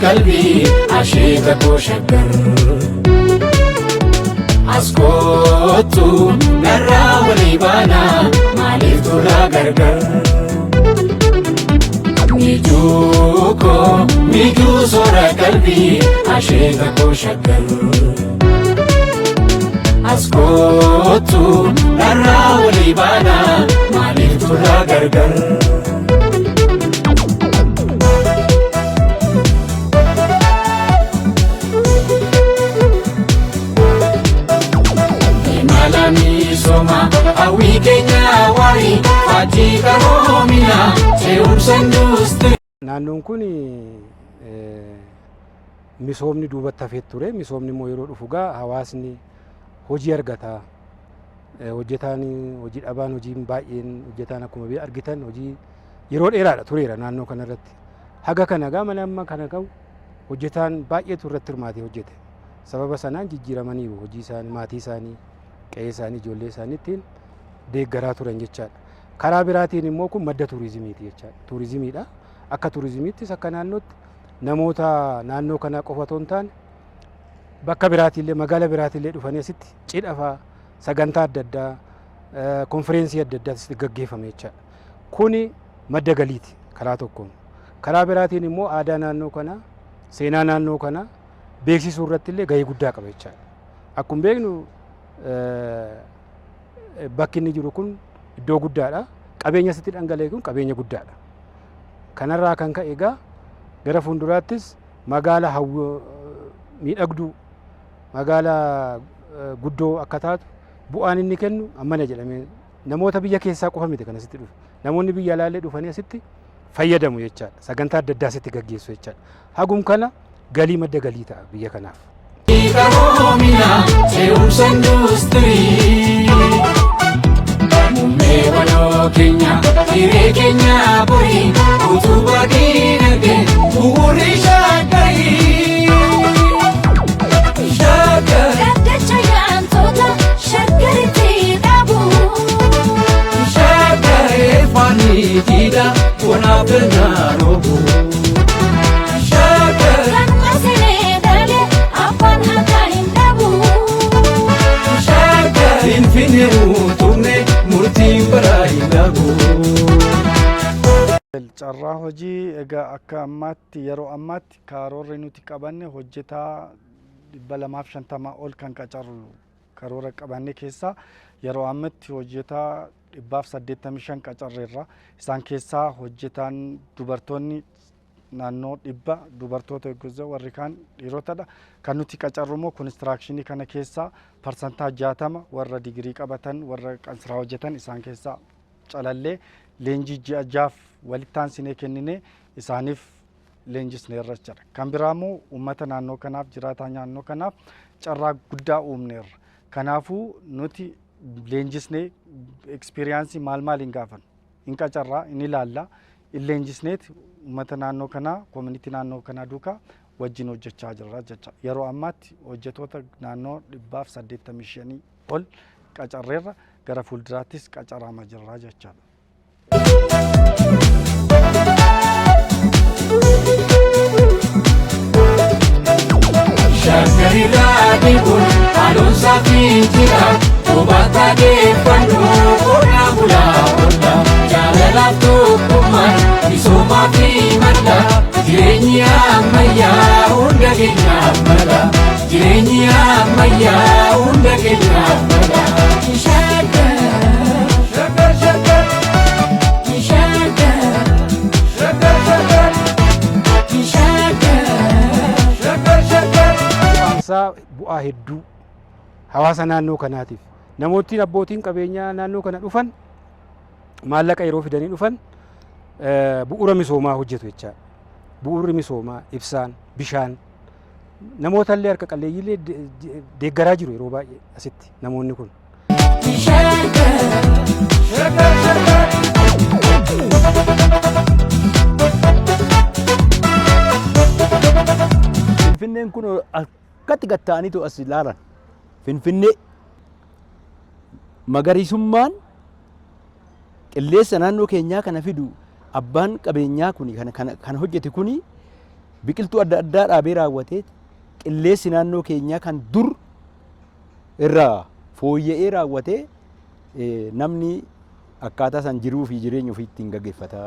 قلبي عشيقك وشكر أسكوتو نرى وليبانا ماليف ترى غرغر ميجو صورة قلبي عشيقك وشكر أسكوتو نرى وليبانا ماليف ترى غرغر Soma awi kenya wari faji karomina seum sendustri naannoon kun misoomni duubatti hafee ture misoomni immoo yeroo dhufu gaa hawaasni hojii argata hojjetaan hojii dhabaan hojiin baay'een hojjetaan akkuma biyya argitan hojii yeroo dheeraadha tureera naannoo kana irratti haga kana gaa malee amma kana ga'u hojjetaan baay'eetu irratti hirmaatee hojjete sababa sanaan jijjiiramaniiru hojii isaanii maatii isaanii qe'ee isaanii ijoollee isaaniitiin deeggaraa turan jechaadha. Karaa biraatiin immoo kun madda tuurizimiiti jechaadha. Tuurizimiidha. Akka tuurizimiittis akka naannootti namoota naannoo kanaa qofa otoo hin taane bakka biraatiillee magaala biraatiillee dhufanii asitti cidha fa'aa sagantaa adda addaa konfereensii adda addaa asitti gaggeeffame jechaadha. Kuni madda galiiti karaa tokkoon. Karaa biraatiin immoo aadaa naannoo kanaa seenaa naannoo kanaa beeksisuu irratti illee gahee guddaa qaba jechaadha. Akkuma beeknu bakki inni jiru kun iddoo guddaadha. Qabeenya asitti dhangala'e kun qabeenya guddaadha. Kanarraa kan ka'e egaa gara fuulduraattis magaala miidhagduu magaala guddoo akka taatu bu'aan inni kennu ammana jedhamee namoota biyya keessaa qofa miti kan asitti dhufu. Namoonni biyya alaallee dhufanii asitti fayyadamu jechaadha. Sagantaa adda addaa asitti gaggeessu jechaadha. Hagum kana galii madda galii ta'a biyya kanaaf. Karomina seum sendustri Mume walo Kenya kire Kenya bori utuba dinage buuri shakari Shakar Chayan tota shakari tidabu Shakar fani tida kona benarobu Shakar carraa hojii egaa akka ammaatti yeroo ammaatti karoorri nuti qabanne hojjetaa 250 ol kan qacarru karoora qabanne keessaa yeroo ammaatti hojjetaa 185 qacarreerra isaan keessaa hojjetaan dubartoonni naannoo 100 dubartoota eeggisa warri kaan dhiirotadha kan nuti qacarru immoo konistirakshinii kana keessaa parsantaa 60 warra digirii qabatan warra qansiraa hojjetan isaan keessaa calallee leenjii ji'a jaaf walittaan sinee kennine isaaniif leenjisnee irra jira. Kan biraamoo uummata naannoo kanaaf jiraataa naannoo kanaaf carraa guddaa uumneerra. Kanaafuu nuti leenjisnee ekspiriyaansii maal hin gaafan hin qacarraa hin ilaalla hin leenjisneeti uummata naannoo kanaa koomunitii naannoo kanaa duukaa wajjin hojjechaa jirra jecha. Yeroo ammaatti hojjetoota naannoo 185 ol qacarreerra gara fuulduraattis qacaramaa jirra jechaadha. Shakari radibun alun safitira obata defando ona bula onda jalala tukuman isoma fi mata jirenya maya unda kenya mala jirenya maya unda kenya mala bu'aa hedduu hawaasa naannoo kanaatiif namootni abbootiin qabeenyaa naannoo kana dhufan maallaqa yeroo fidanii dhufan bu'uura misoomaa hojjetu jechaadha. Bu'uurri misoomaa ibsaan bishaan namoota illee harka qalleeyyiillee deeggaraa jiru yeroo baay'ee asitti namoonni kun. Finfinneen kun akkatti gatta'aniitu as ilaalan. Finfinnee magariisummaan qilleensa naannoo keenyaa kana fidu abbaan qabeenyaa kun kan hojjete kun biqiltuu adda addaa dhaabee raawwatee qilleensi naannoo keenyaa kan dur irraa fooyya'ee raawwatee namni akkaataa san jiruu fi jireenya ofii ittiin gaggeeffata.